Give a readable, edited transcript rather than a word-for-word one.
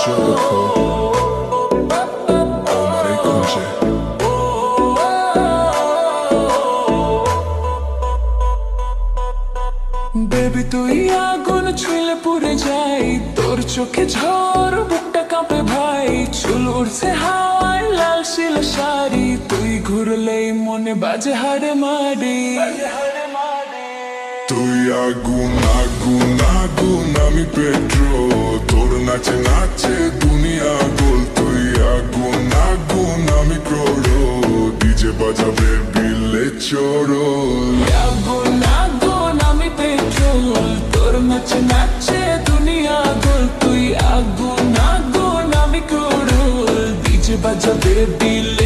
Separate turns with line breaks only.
চোখো আমারে খুঁজে
বেবি তুই আগুন ছুঁলে পুড়ে যাই, তোর চোখে ঝড় বুকটা কাঁপে ভাই, চুল উড়ছে হাওয়ায় লাল শিল শাড়ি, তুই ঘুরলেই মনে বাজে হাড়ে মারি।
তুই আগুন আগুন আগুন আমি পেট্রোল, তোর নাচে নাচে দুনিয়া গোল। তুই আগুন আগুন আমি ক্রোড়ো, ডিজে বাজাবে বিলে চোরো।
আগুন আগুন আমি পেট্রোল, তোর নাচে নাচে দুনিয়া গোল। তুই আগুন আগুন আমি ক্রোড়, ডিজে বাজাবে বিল